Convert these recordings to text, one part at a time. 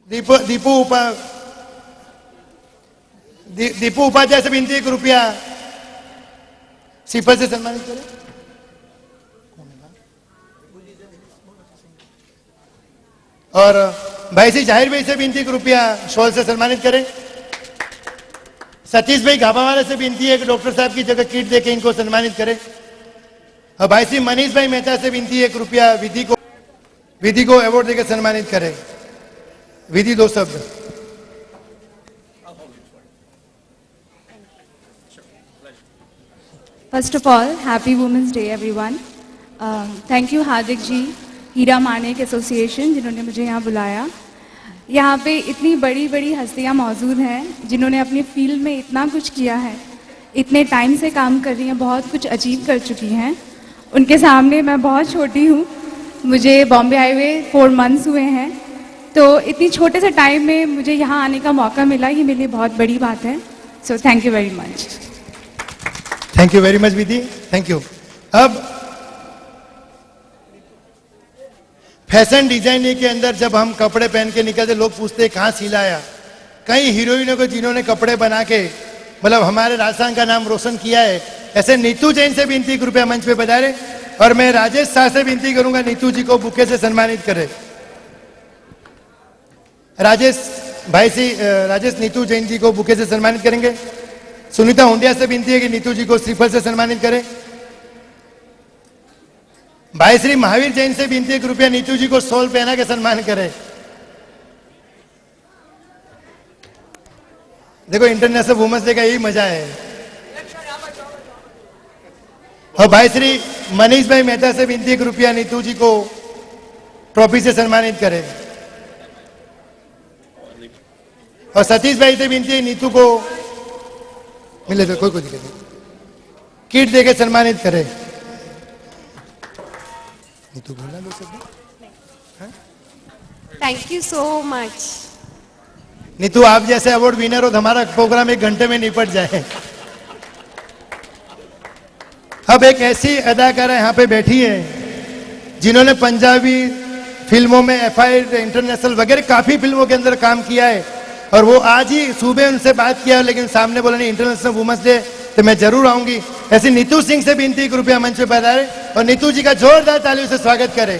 दीपू उपाध्याय से विनती 1 रुपया सिफर से सम्मानित करें। और भाई सी जाहिर भाई से विनती 1 रुपया शॉल से सम्मानित करें। सतीश भाई घाबावाला से विनती है कि डॉक्टर साहब की जगह किट देके इनको सम्मानित करें। और भाई सी मनीष भाई मेहता से विनती है 1 रुपया विधि को अवार्ड देकर सम्मानित करें। विधि 2 शब्द। First of all, Happy Women's Day, everyone. Thank you Hardik ji, Heera Manek association जिन्होंने मुझे यहाँ बुलाया। यहाँ पे इतनी बड़ी बड़ी हस्तियाँ मौजूद हैं जिन्होंने अपनी फील्ड में इतना कुछ किया है, इतने टाइम से काम कर रही हैं, बहुत कुछ अचीव कर चुकी हैं। उनके सामने मैं बहुत छोटी हूँ, मुझे बॉम्बे आए हुए 4 मंथ्स हुए हैं, तो इतनी छोटे से टाइम में मुझे यहाँ आने का मौका मिला, ये मेरे लिए बहुत बड़ी बात है। So thank you very much. Thank you very much Vidhi, thank you. अब फैशन डिजाइनिंग के अंदर जब हम कपड़े पहन के निकलते, लोग पूछते हैं कहाँ सिलाया। कई हीरोइनों को जिन्होंने कपड़े बना के मतलब हमारे राजस्थान का नाम रोशन किया है, ऐसे नीतू जैन से विनती 1 रुपया मंच पे पधारे। और मैं राजेश शाह से विनती करूंगा नीतू जी को बुके से सम्मानित करें। राजेश नीतू जैन जी को बुके से सम्मानित करेंगे। सुनीता हुंडिया से विनती है कि नीतू जी को श्रीफल से सम्मानित करें। भाई श्री महावीर जैन से विनती 1 रुपया नीतू जी को शॉल पहना के सम्मान करें। देखो इंटरनेशनल वुमेन्स डे का यही मजा है। और भाई श्री मनीष भाई मेहता से विनती 1 रुपया नीतू जी को ट्रॉफी से सम्मानित करें। और सतीश भाई से विनती है नीतू को मिले तो कोई दिक्कत नहीं, किट देके सम्मानित करें। नीतू बोलना 2 शब्द। Thank you so much. Neetu आप जैसे अवार्ड विनर हो तो हमारा प्रोग्राम 1 घंटे में निपट जाए। अब एक ऐसी अदाकारा यहाँ पे बैठी है जिन्होंने पंजाबी फिल्मों में FIR इंटरनेशनल वगैरह काफी फिल्मों के अंदर काम किया है। और वो आज ही सुबह उनसे बात किया, लेकिन सामने बोला नहीं इंटरनेशनल वुमेन्स डे तो मैं जरूर आऊंगी। ऐसी नीतू सिंह से विनती 1 रुपया मंच पे पधारे और नीतू जी का जोरदार तालियों से स्वागत करें।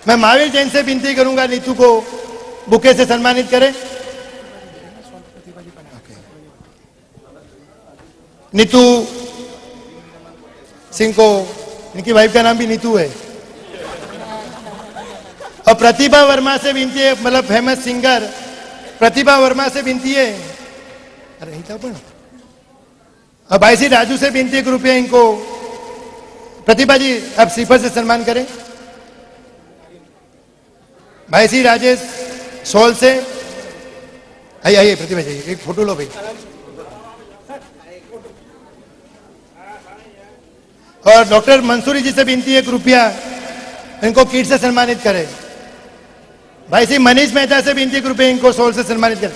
मैं महावीर जैन से विनती करूंगा नीतू को बुके से सम्मानित करें। नीतू सिंह को, इनकी वाइफ का नाम भी नीतू है। और प्रतिभा वर्मा से विनती है, मतलब फेमस सिंगर प्रतिभा वर्मा से विनती है। अरे अब भाई सी राजू से विनती 1 रुपया इनको। प्रतिभा जी अब सिफर से सम्मान करें। भाई सी राजेश शॉल से आइए प्रतिभा जी एक फोटो लो भाई। और डॉक्टर मंसूरी जी से विनती 1 रुपया इनको किट से सम्मानित करें। भाई सी मनीष मेहता से विनती 1 रुपया इनको शॉल से सम्मानित करें।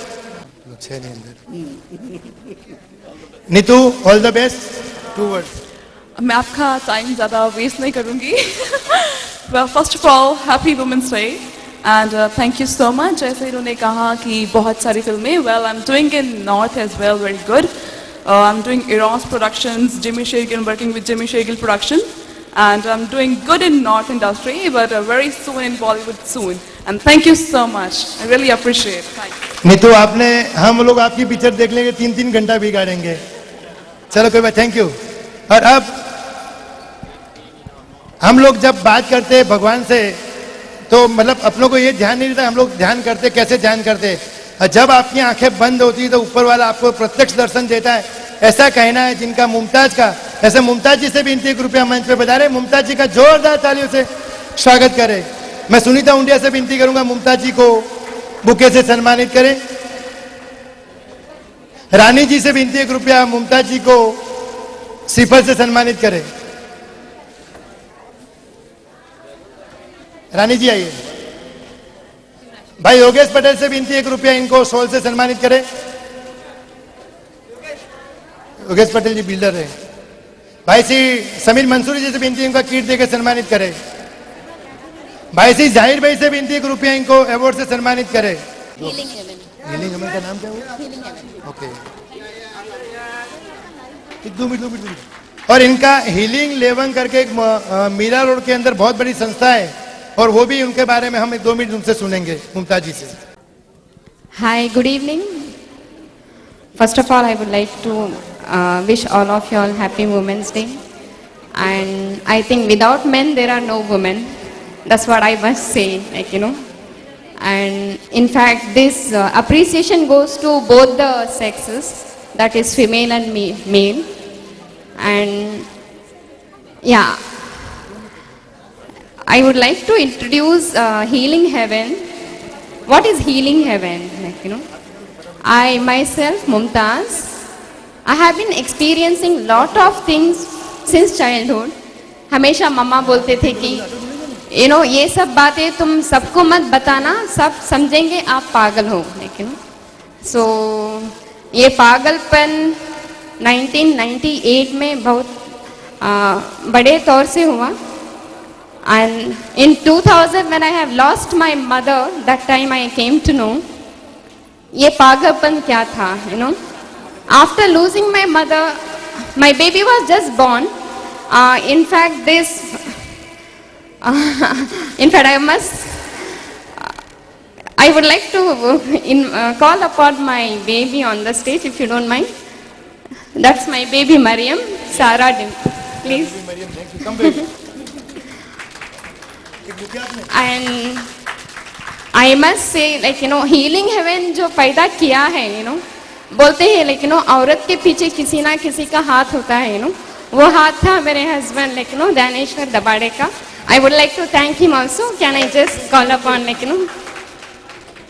Neetu all the best. 2 words. मैं आपका टाइम ज़्यादा वेस्ट नहीं करूँगी। First of all happy women's day and thank you so much. जैसे इन्होंने कहा कि बहुत सारी फिल्में, well I am doing in north as well, very good. I am doing Eros productions, Jimmy Shergill, working with Jimmy Shergill production, and I'm doing good in North industry, but very soon in Bollywood soon. And thank you so much. I really appreciate it. Thank you. Neetu आपने, हम लोग आपकी picture देख लेंगे 3-3 घंटा बिगाड़ेंगे। चलो कोई बात, थैंक यू। और अब हम लोग जब बात करते हैं भगवान से तो मतलब अपनों को ये ध्यान नहीं रहता, हम लोग ध्यान करते कैसे ध्यान करते हैं। जब आपकी आंखें बंद होती है तो ऊपर वाला आपको प्रत्यक्ष दर्शन देता है, ऐसा कहना है जिनका मुमताज का। ऐसे मुमताज जी से भी 1 रुपया मंच पे पधारे। मुमताज जी का जोरदार तालियों से स्वागत करें। मैं सुनीता हुंडिया से विनती करूंगा मुमताज जी को बुके से सम्मानित करें। रानी जी से विनती 1 रुपया मुमताज जी को सिफर से सम्मानित करें। रानी जी आइए। भाई योगेश पटेल से विनती 1 रुपया इनको शॉल से सम्मानित करें। योगेश पटेल जी बिल्डर है। भाई सी समीर मंसूरी जी से विनती इनका किट देकर सम्मानित करें। भाई सी जाहिर भाई से विनती 1 रुपया इनको अवार्ड से सम्मानित करें। Healing Heaven. हीलिंग हेवन का नाम क्या हुआ? Healing Heaven. ओके, दो मिनट। और इनका हीलिंग लेवन करके एक मीरा रोड के अंदर बहुत बड़ी संस्था है, और वो भी उनके बारे में हम 2 मिनट उनसे सुनेंगे, मुमताज जी से। Hi, good evening. First of all, I would like to wish all of you all happy Women's Day. And I think without men, there are no women. That's what I must say, like, you know. And in fact, this appreciation goes to both the sexes, that is female and male. And yeah, I would like to introduce Healing Heaven. What is Healing Heaven? Like, you know, I myself, Mumtaz, I have been experiencing lot of things since childhood. हमेशा मम्मा बोलते थे कि you know, ये सब बातें तुम सबको मत बताना, सब समझेंगे आप पागल हो, लेकिन so ये पागलपन 1998 में बहुत बड़े तौर से हुआ. And in 2000 when I have lost my mother, that time I came to know ये पागलपन क्या था, you know. After losing my mother, my baby was just born. In fact, I would like to call upon my baby on the stage, if you don't mind. That's my baby Mariam, Sarah Dim. Please. And I must say, like, you know, Healing Heaven जो पैदा किया है, you know, बोलते हैं, like, you know, औरत के पीछे किसी ना किसी का हाथ होता है, you know. वो हाथ था मेरे husband, like, you know, Daneshwar दबाड़े का. I would like to thank him also. Can I just call upon, like, you know,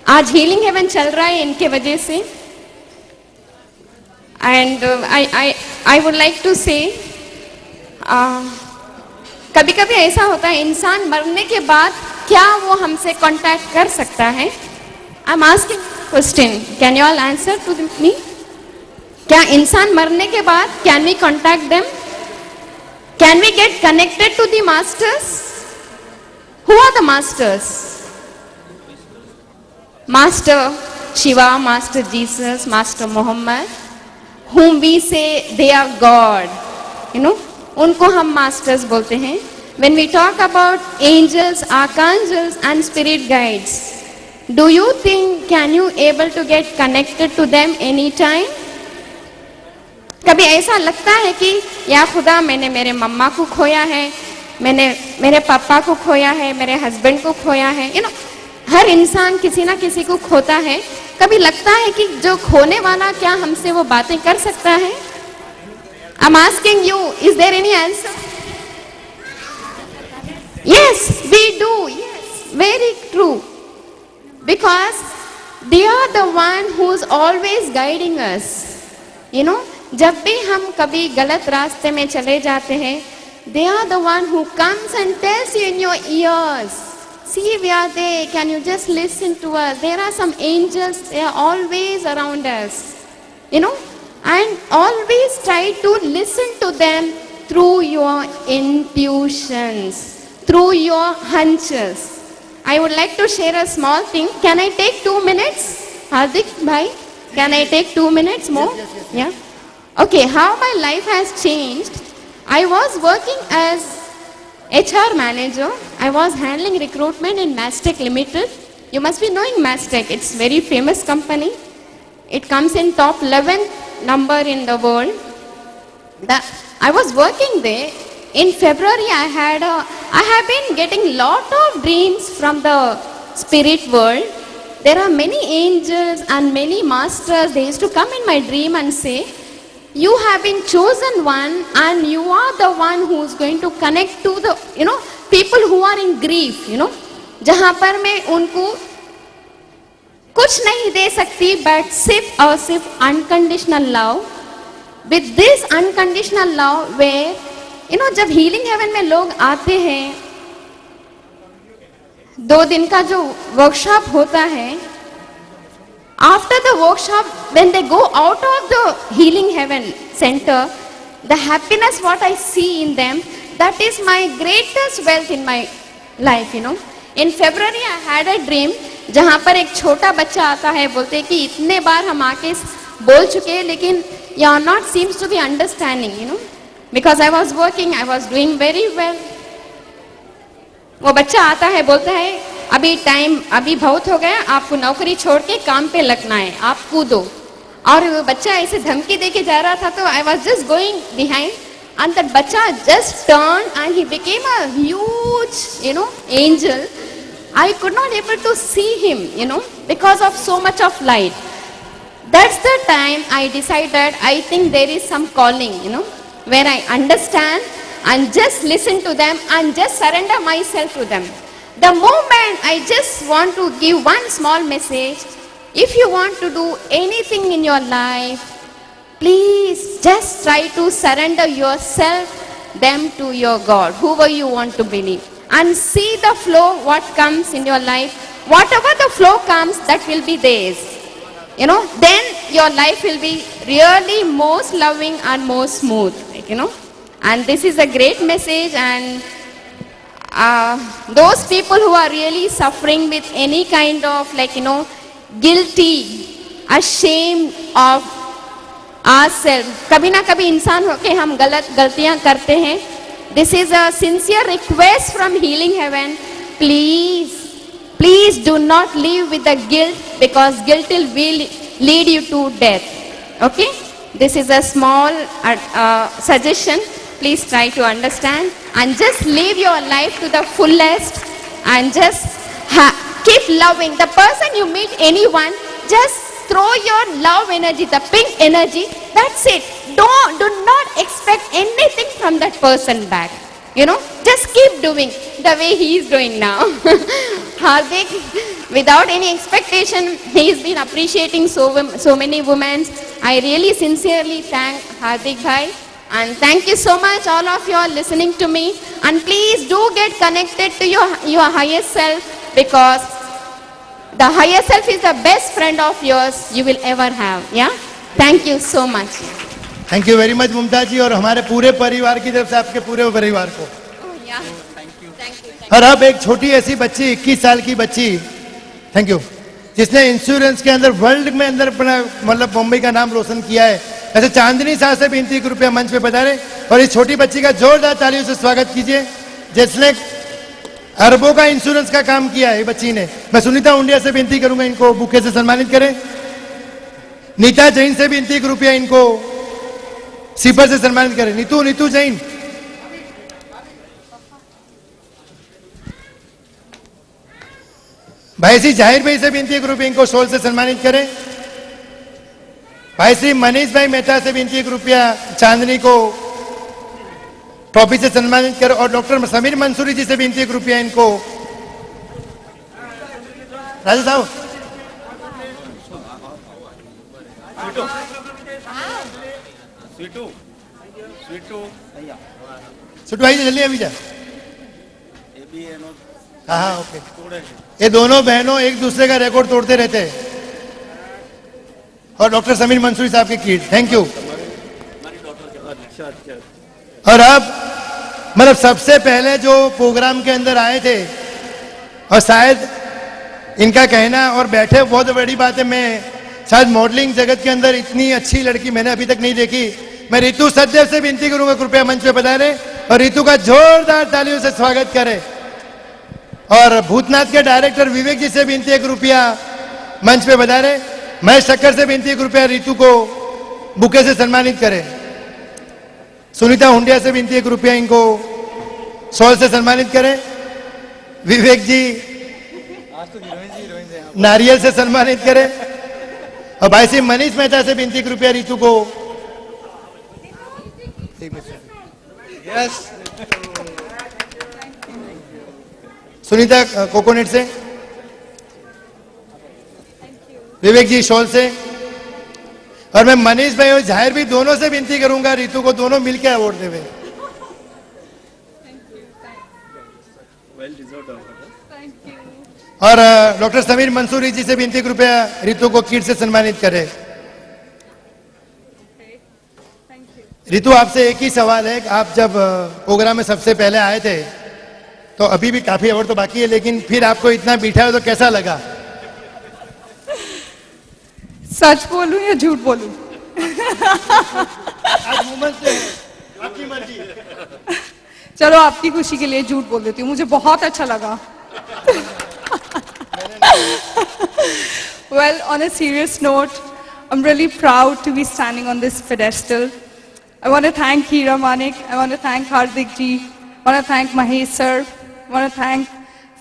आज Healing Heaven चल रहा है इनके वजह से. And I would like to say, कभी कभी ऐसा होता है इंसान मरने के बाद क्या वो हमसे कांटेक्ट कर सकता है? I am asking question, can you all answer to me? क्या इंसान मरने के बाद can we contact them? Can we get connected to the masters? Who are the masters? Master Shiva, master Jesus, master Mohammed, whom we say they are God, you know, उनको हम masters बोलते हैं. When we talk about angels, archangels and spirit guides, do you think can you able to get connected to them anytime? कभी ऐसा लगता है कि या खुदा मैंने मेरे मम्मा को खोया है, मैंने मेरे पापा को खोया है, मेरे हस्बैंड को खोया है, you know, हर इंसान किसी ना किसी को खोता है. कभी लगता है कि जो खोने वाला क्या हमसे वो बातें कर सकता है? I'm asking you, is there any answer? Yes, we do. Yes, very true. Because they are the one who's always guiding us. You know, जब भी हम कभी गलत रास्ते में चले जाते हैं, they are the one who comes and tells you in your ears, see, we are there, can you just listen to us? There are some angels, they are always around us, you know, and always try to listen to them through your intuitions, through your hunches. I would like to share a small thing. Can I take 2 minutes? Hardik bhai, can I take 2 minutes more? Yes. Yeah. Okay, how my life has changed. I was working as HR manager. I was handling recruitment in Mastech Limited. You must be knowing Mastech. It's very famous company. It comes in top 11th number in the world. I was working there. In February, I have been getting lot of dreams from the spirit world. There are many angels and many masters. They used to come in my dream and say, you have been chosen one and you are the one who is going to connect to the, you know, people who are in grief, you know, जहाँ पर मैं उनको कुछ नहीं दे सकती but सिर्फ और सिर्फ unconditional love. With this unconditional love where, you know, जब healing heaven में लोग आते हैं, 2 दिन का जो workshop होता है, after the workshop, when they go out of the healing heaven center, the happiness what I see in them, that is my greatest wealth in my life, you know. In February, I had a dream. जहाँ पर एक छोटा बच्चा आता है, बोलते हैं कि इतने बार हम आके बोल चुके हैं लेकिन you are not seems to be understanding, you know, because I was working, I was doing very well. वो बच्चा आता है, बोलता है अभी बहुत हो गया, आपको नौकरी छोड़ के काम पे लगना है, आप कूदो। और वो बच्चा ऐसे धमकी दे के जा रहा था, तो I was just going behind and that bacha just turned and he became a huge, you know, angel. I could not able to see him, you know, because of so much of light. That's the time I decided I think there is some calling, you know, where I understand and just listen to them and just surrender myself to them. The moment I just want to give one small message, if you want to do anything in your life, please just try to surrender yourself, them to your God, whoever you want to believe, and see the flow, what comes in your life. Whatever the flow comes, that will be theirs. You know, then your life will be really most loving and most smooth, like, you know. And this is a great message, and those people who are really suffering with any kind of, like, you know, guilty, ashamed of ourselves, कभी ना कभी इंसान होके हम गलतियां करते हैं. This is a sincere request from Healing Heaven. Please do not live with the guilt, because guilt will lead you to death. Okay? This is a small suggestion. Please try to understand and just live your life to the fullest, and just keep loving the person you meet. Anyone, just throw your love energy, the pink energy. That's it. Do not expect anything from that person back. You know, just keep doing the way he is doing now. Hardik, without any expectation, he has been appreciating so many women. I really sincerely thank Hardik bhai, and thank you so much, all of you are listening to me. And please do get connected to your higher self, because the higher self is the best friend of yours you will ever have. Yeah? Thank you so much. Thank you very much Mumtaz ji, और हमारे पूरे परिवार की तरफ से आपके पूरे परिवार को. Oh, yeah. Thank you. और अब एक छोटी ऐसी बच्ची, 21 साल की बच्ची, थैंक यू, जिसने इंश्योरेंस के अंदर वर्ल्ड में अंदर अपना मतलब मुंबई का नाम रोशन किया है, ऐसे चांदनी साह से विनती कृपया मंच पे पधारे और इस छोटी बच्ची का जोरदार तालियों से स्वागत कीजिए, जिसने अरबों का इंश्योरेंस का काम किया है बच्ची ने. मैं सुनीता उंडिया से विनती करूंगा इनको बुके से सम्मानित करें. नीता जैन से विनती कृपया इनको सिपर से सम्मानित करें. नीतू जैन. भाई श्री जाहिर भाई से विनती कृपया इनको शॉल से सम्मानित करें. भाई श्री मनीष भाई मेहता से विनती कृपया चांदनी को ट्रॉफी से सम्मानित करें. और डॉक्टर समीर मंसूरी जी से विनती कृपया इनको, राजू साहब, सुटू भाई जल्दी अभी जा. हाँ ओके. ये दोनों बहनों एक दूसरे का रिकॉर्ड तोड़ते रहते हैं. और डॉक्टर समीर मंसूरी साहब की किट, थैंक यू. और अब मतलब सबसे पहले जो प्रोग्राम के अंदर आए थे, और शायद इनका कहना और बैठे बहुत बड़ी बात है, मैं शायद मॉडलिंग जगत के अंदर इतनी अच्छी लड़की मैंने अभी तक नहीं देखी. मैं रितु सचदेव से विनती करूंगा कृपया मंच पे पधारे और रितु का जोरदार तालियों से स्वागत करें. और भूतनाथ के डायरेक्टर विवेक जी से विनती है कृपया मंच पे पधारे. महेश शक्कर से विनती कृपया रितु को बुके से सम्मानित करें. सुनीता हुंडिया से विनती कृपया इनको शॉल से सम्मानित करें. विवेक जी नारियल से सम्मानित करें. और भाई श्री मनीष मेहता से विनती कृपया रितु को यस सुनीता कोकोनट से, विवेक जी शॉल से, और मैं मनीष भाई और जाहिर भी दोनों से विनती करूंगा रितु को दोनों मिलकर अवार्ड देवे. और डॉक्टर समीर मंसूरी जी से विनती कृपया रितु को किट से सम्मानित करें. रितु आपसे एक ही सवाल है कि आप जब प्रोग्राम में सबसे पहले आए थे, तो अभी भी काफी अवार्ड तो बाकी है, लेकिन फिर आपको इतना बिठा है तो कैसा लगा? सच बोलूं या झूठ बोलूं? आज वुमेन्स डे है, आपकी मर्जी। चलो आपकी खुशी के लिए झूठ बोल देती हूँ, मुझे बहुत अच्छा लगा। Well, on a serious note, I'm really proud to be standing on this pedestal. I want to thank Hira Manik, I want to thank Hardik ji, I want to thank Mahesh sir, I want to thank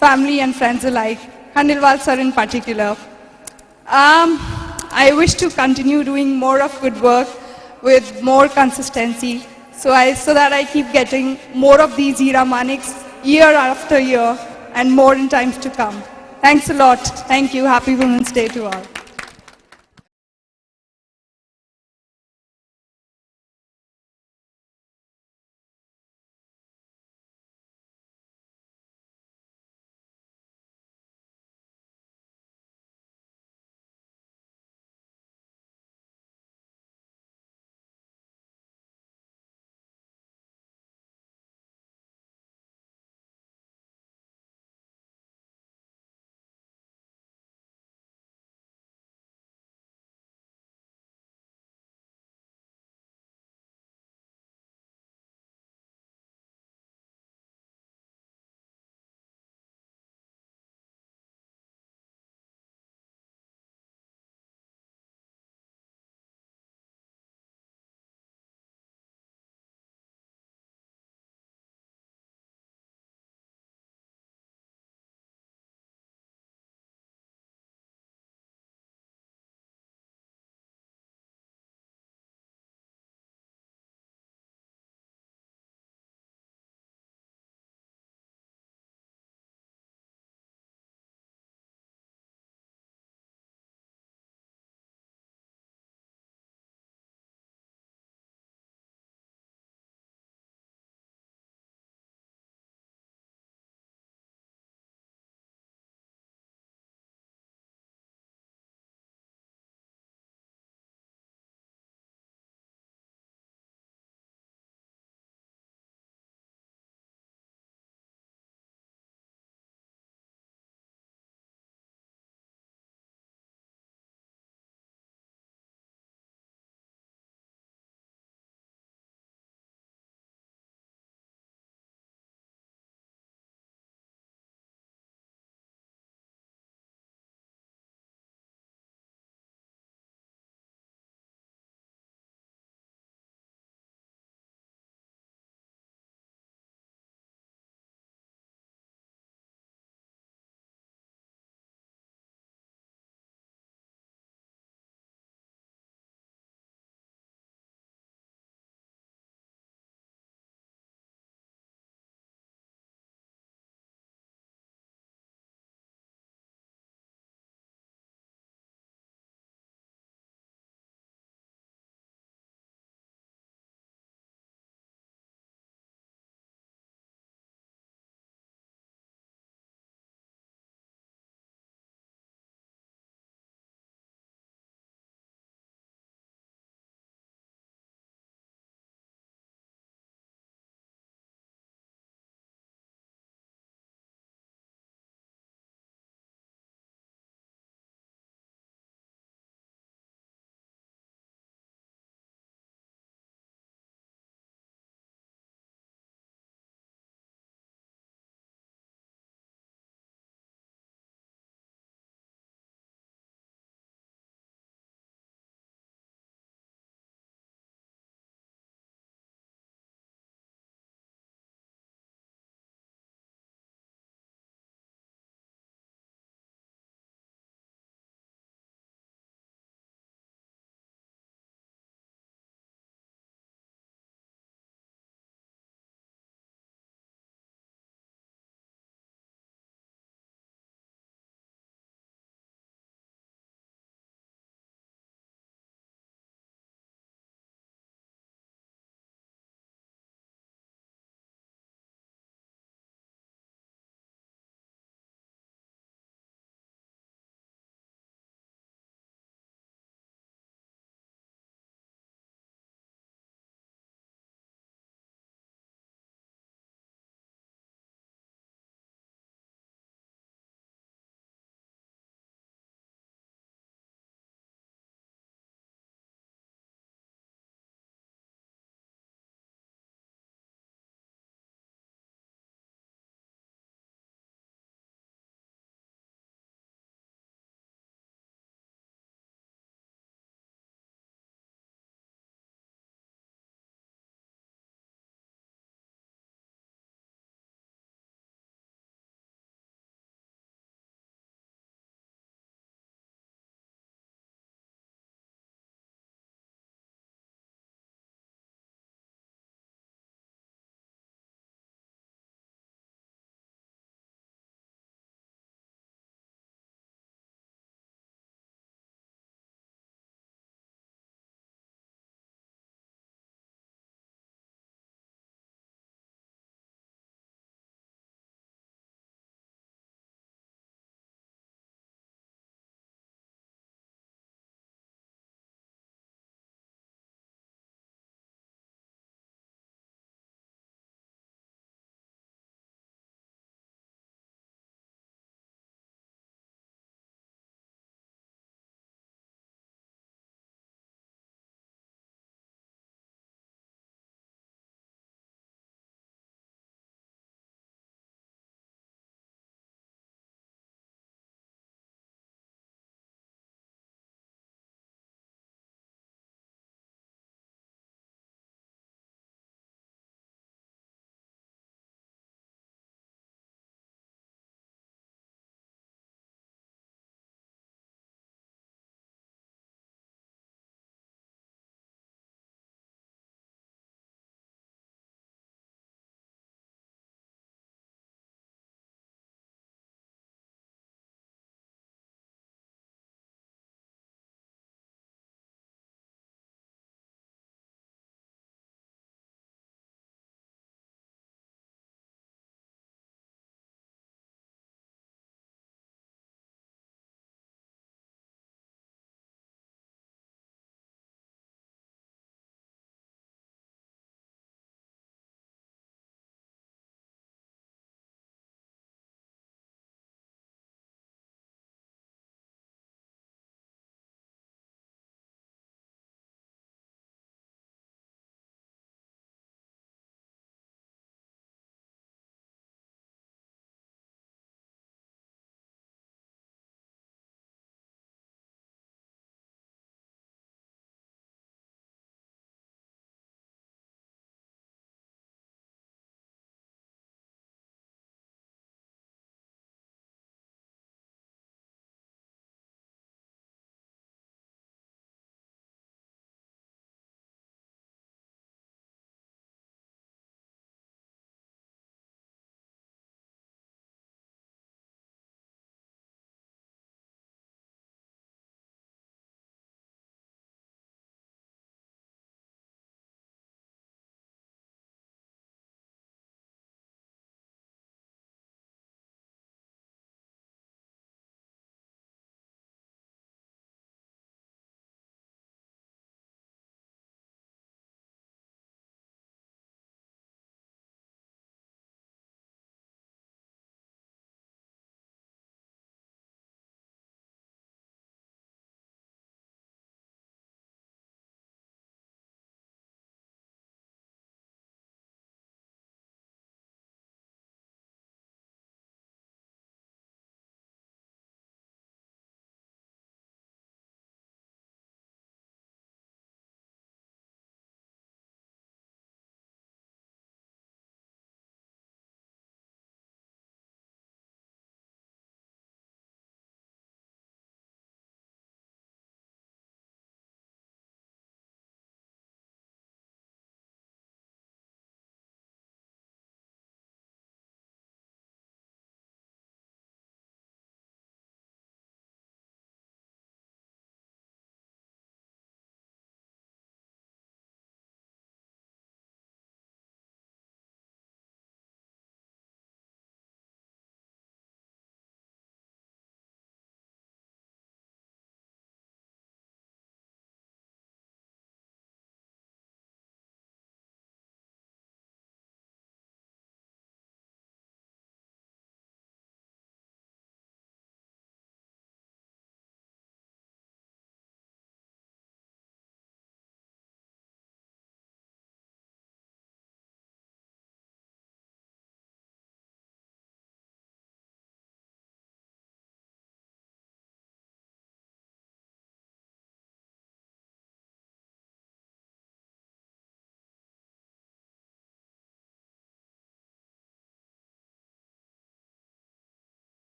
family and friends alike, Khandelwal sir in particular. I wish to continue doing more of good work with more consistency, so that I keep getting more of these Hira Maniks year after year and more in times to come. Thanks a lot. Thank you. Happy Women's Day to all.